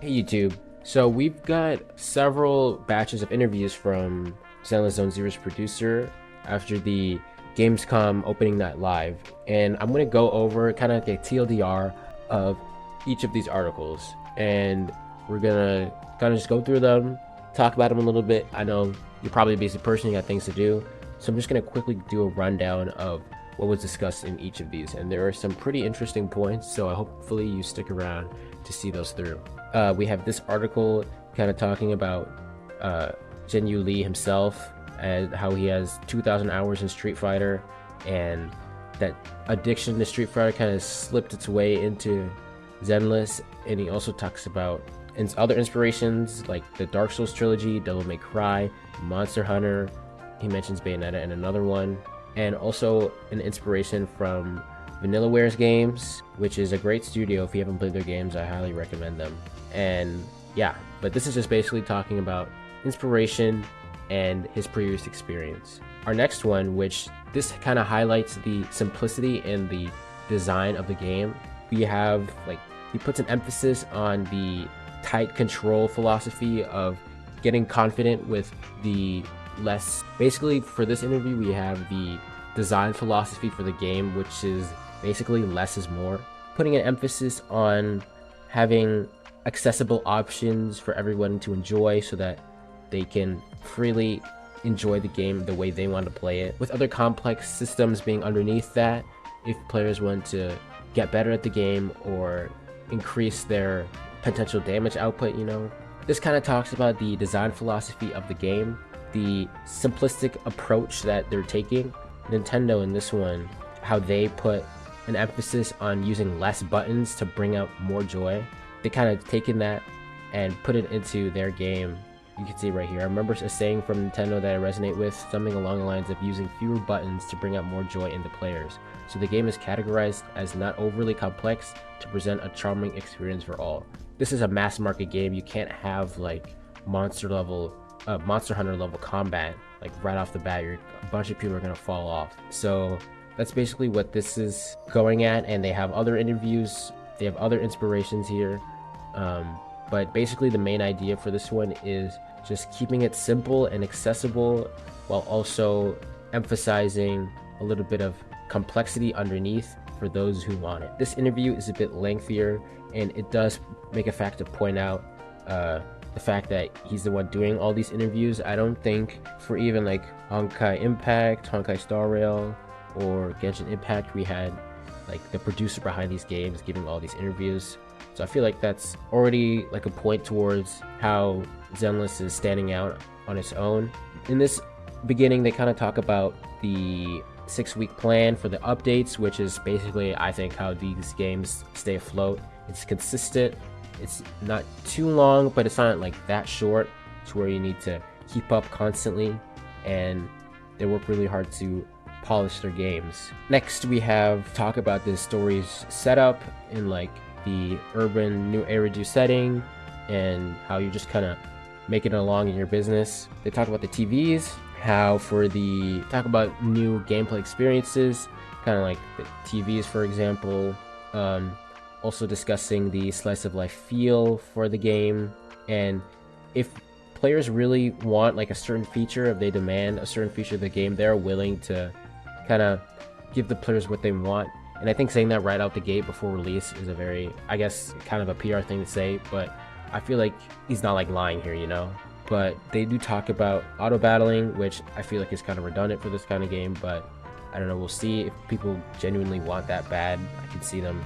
Hey YouTube. So we've got several batches of interviews from Zenless Zone Zero's producer after the Gamescom opening night live, and I'm gonna go over kind of the TLDR of each of these articles, and we're gonna kind of just go through them, talk about them a little bit. I know you're probably a busy person, you got things to do, so I'm just gonna quickly do a rundown of what was discussed in each of these, and there are some pretty interesting points, so hopefully you stick around to see those through. We have this article kind of talking about Zhenuy Li himself and how he has 2,000 hours in Street Fighter, and that addiction to Street Fighter kind of slipped its way into Zenless. And he also talks about other inspirations like the Dark Souls trilogy, Devil May Cry, Monster Hunter. He mentions Bayonetta and another one, and also an inspiration from VanillaWare's games, which is a great studio. If you haven't played their games, I highly recommend them. And yeah, but this is just basically talking about inspiration and his previous experience. Our next one, which this kind of highlights the simplicity and the design of the game. We have, like, he puts an emphasis on the tight control philosophy of getting confident with the less. Basically, for this interview, we have the design philosophy for the game, which is basically less is more, putting an emphasis on having accessible options for everyone to enjoy so that they can freely enjoy the game the way they want to play it, with other complex systems being underneath that if players want to get better at the game or increase their potential damage output. This kind of talks about the design philosophy of the game, the simplistic approach that they're taking. Nintendo in this one, how they put an emphasis on using less buttons to bring out more joy. They kind of taken that and put it into their game. You can see right here. I remember a saying from Nintendo that I resonate with, something along the lines of using fewer buttons to bring out more joy in the players. So the game is categorized as not overly complex to present a charming experience for all. This is a mass market game. You can't have like Monster Hunter level combat like right off the bat. A bunch of people are gonna fall off. So that's basically what this is going at, and they have other interviews, they have other inspirations here, but basically the main idea for this one is just keeping it simple and accessible while also emphasizing a little bit of complexity underneath for those who want it. This interview is a bit lengthier, and it does make a fact to point out the fact that he's the one doing all these interviews. I don't think for even like Honkai Impact, Honkai Star Rail, or Genshin Impact, we had like the producer behind these games giving all these interviews. So I feel like that's already like a point towards how Zenless is standing out on its own. In this beginning, they kind of talk about the 6-week plan for the updates, which is basically, I think, how these games stay afloat. It's consistent, it's not too long, but it's not like that short to where you need to keep up constantly, and they work really hard to polish their games. Next, we have talk about the story's setup in like the urban new Eridu setting and how you just kind of make it along in your business. They talk about the TVs, how talk about new gameplay experiences, kind of like the TVs, for example. Also discussing the slice of life feel for the game, and if players really want like a certain feature, if they demand a certain feature of the game, they're willing to kind of give the players what they want. And I think saying that right out the gate before release is a very, I guess, kind of a PR thing to say, but I feel like he's not like lying here, But they do talk about auto battling, which I feel like is kind of redundant for this kind of game, but I don't know, we'll see. If people genuinely want that bad, I can see them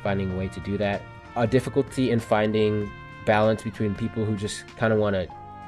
finding a way to do that. A difficulty in finding balance between people who just kind of want to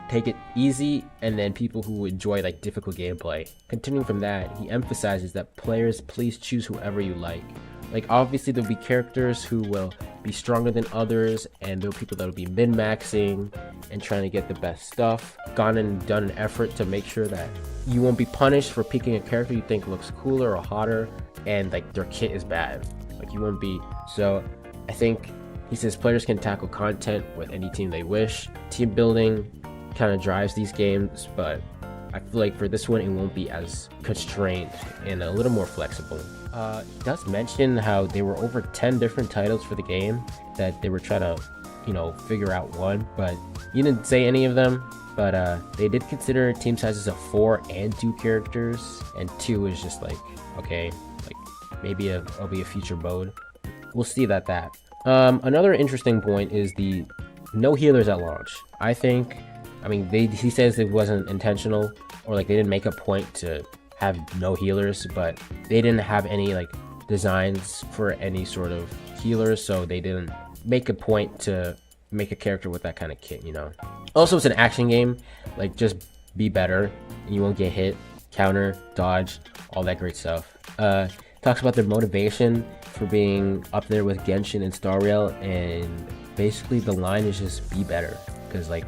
take it easy and then people who enjoy like difficult gameplay. Continuing from that, he emphasizes that players please choose whoever you like. Like, obviously there'll be characters who will be stronger than others, and there'll be people that'll be min-maxing and trying to get the best stuff. Gone and done an effort to make sure that you won't be punished for picking a character you think looks cooler or hotter and like their kit is bad. Like, you won't be. So I think he says players can tackle content with any team they wish. Team building kind of drives these games, but I feel like for this one it won't be as constrained and a little more flexible. He does mention how there were over 10 different titles for the game that they were trying to you know, figure out one, but he didn't say any of them. But they did consider team sizes of 4 and 2 characters, and 2 is just like, okay, like maybe it'll be a future mode. We'll see that. Another interesting point is the no healers at launch. I mean, he says it wasn't intentional, or like they didn't make a point to have no healers, but they didn't have any like designs for any sort of healers, so they didn't make a point to make a character with that kind of kit, you know. Also, it's an action game, like just be better and you won't get hit, counter, dodge, all that great stuff. Talks about their motivation for being up there with Genshin and Star Rail, and basically the line is just be better, because like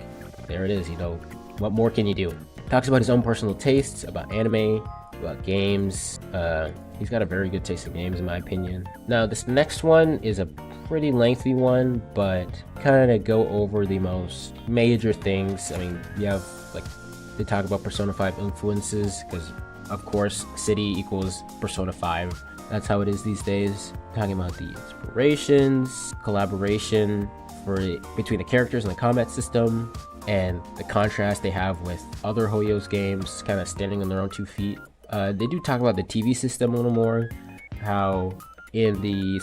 there it is, you know, what more can you do? Talks about his own personal tastes, about anime, about games. He's got a very good taste in games in my opinion. Now this next one is a pretty lengthy one, but kind of go over the most major things. I mean, you have like, they talk about Persona 5 influences, because of course City equals Persona 5. That's how it is these days. Talking about the inspirations, collaboration between the characters and the combat system, and the contrast they have with other Hoyo's games, kind of standing on their own 2 feet. They do talk about the TV system a little more, how in the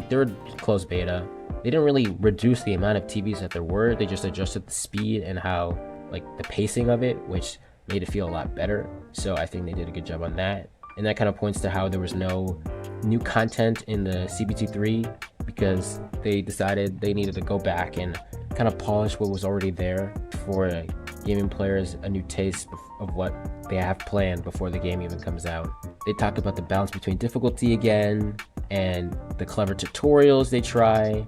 third closed beta, they didn't really reduce the amount of TVs that there were, they just adjusted the speed and how, like, the pacing of it, which made it feel a lot better. So I think they did a good job on that. And that kind of points to how there was no new content in the CB23, because they decided they needed to go back and kind of polish what was already there for giving players a new taste of what they have planned before the game even comes out. They talk about the balance between difficulty again, and the clever tutorials they try,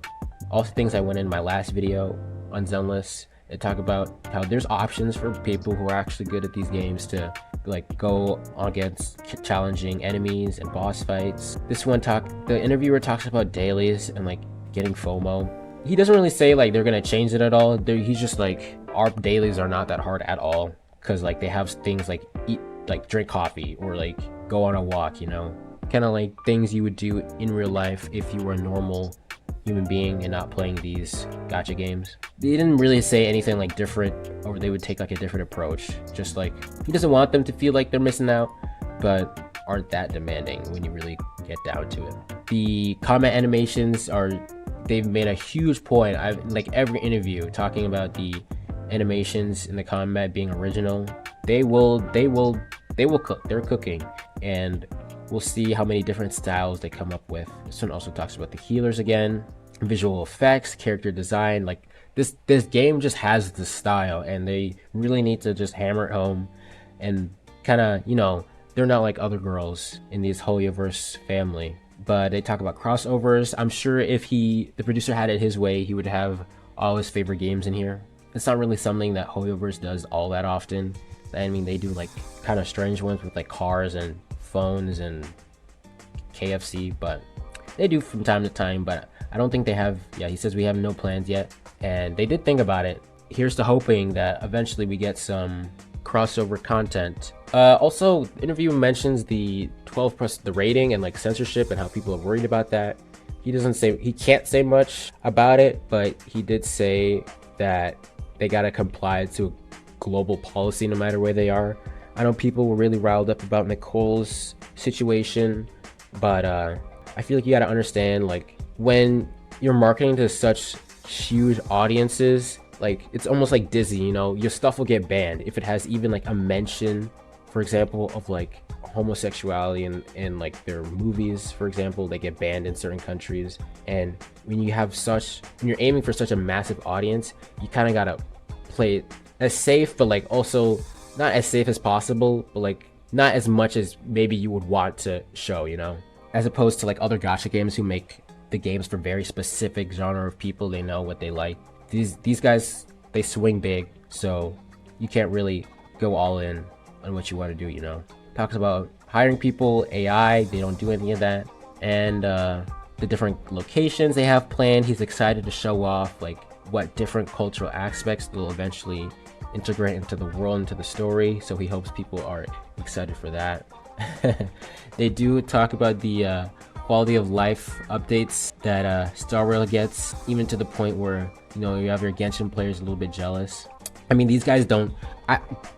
all things I went in my last video on Zenless. They talk about how there's options for people who are actually good at these games to like go against challenging enemies and boss fights. The interviewer talks about dailies and like getting FOMO. He doesn't really say like they're gonna change it at all. He's just like, our dailies are not that hard at all, because like they have things like drink coffee or like go on a walk, you know, kind of like things you would do in real life if you were a normal human being and not playing these gacha games. They didn't really say anything like different, or they would take like a different approach. Just like, he doesn't want them to feel like they're missing out, but aren't that demanding when you really get down to it. The combat animations they've made a huge point. I've like every interview talking about the animations in the combat being original. They will cook. They're cooking, and we'll see how many different styles they come up with. This one also talks about the healers again, visual effects, character design. Like this game just has the style, and they really need to just hammer it home and kind of, you know, they're not like other girls in this hoyoverse family. But they talk about crossovers. I'm sure if the producer had it his way, he would have all his favorite games in here. It's not really something that hoyoverse does all that often. I mean, they do like kind of strange ones with like cars and phones and KFC, but they do from time to time. But I don't think they have. Yeah, he says we have no plans yet, and they did think about it. Here's to hoping that eventually we get some crossover content. Also, the interview mentions the 12+ the rating and like censorship and how people are worried about that. He can't say much about it, but he did say that they gotta comply to a global policy no matter where they are. I know people were really riled up about Nicole's situation, but I feel like you gotta understand, like, when you're marketing to such huge audiences, like, it's almost like Disney, you know, your stuff will get banned if it has even like a mention, for example, of like homosexuality in like their movies, for example. They get banned in certain countries. And when you're aiming for such a massive audience, you kind of gotta play it as safe, but like also not as safe as possible, but like not as much as maybe you would want to show, you know, as opposed to like other gacha games who make the games for very specific genre of people. They know what they like. These guys, they swing big, so you can't really go all in on what you want to do, you know. Talks about hiring people, AI, they don't do any of that, and the different locations they have planned. He's excited to show off like what different cultural aspects they'll eventually integrate into the world, into the story, so he hopes people are excited for that. They do talk about the quality of life updates that Star Rail gets, even to the point where, you know, you have your Genshin players a little bit jealous. I mean, these guys don't.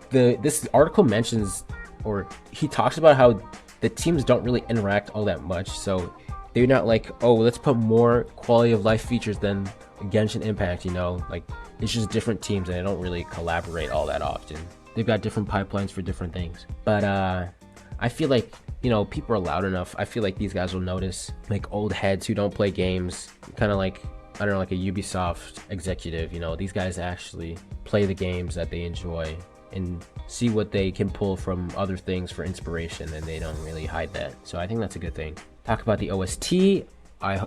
This article mentions, or he talks about how the teams don't really interact all that much, so they're not like, oh, let's put more quality of life features than Genshin Impact, you know, like it's just different teams and they don't really collaborate all that often. They've got different pipelines for different things. But I feel like, you know, people are loud enough. I feel like these guys will notice, like old heads who don't play games, kind of like, I don't know, like a Ubisoft executive, you know, these guys actually play the games that they enjoy and see what they can pull from other things for inspiration, and they don't really hide that. So I think that's a good thing. Talk about the OST.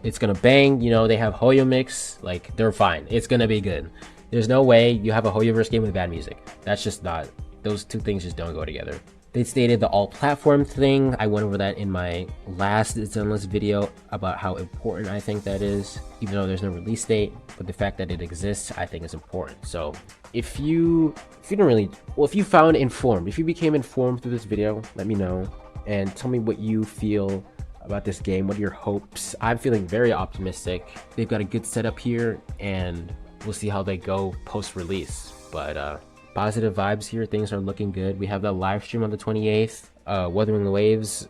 It's gonna bang, you know, they have Hoyo mix, like they're fine. It's gonna be good. There's no way you have a hoyoverse game with bad music. That's just not, those two things just don't go together. They stated the all platform thing. I went over that in my last Zenless video about how important I think that is, even though there's no release date, but the fact that it exists, I think is important. So if you don't really, well, if you found informed, if you became informed through this video, let me know and tell me what you feel about this game. What are your hopes? I'm feeling very optimistic. They've got a good setup here, and we'll see how they go post-release. But positive vibes here. Things are looking good. We have the live stream on the 28th. Wuthering Waves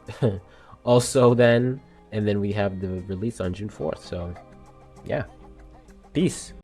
also then. And then we have the release on June 4th. So, yeah. Peace.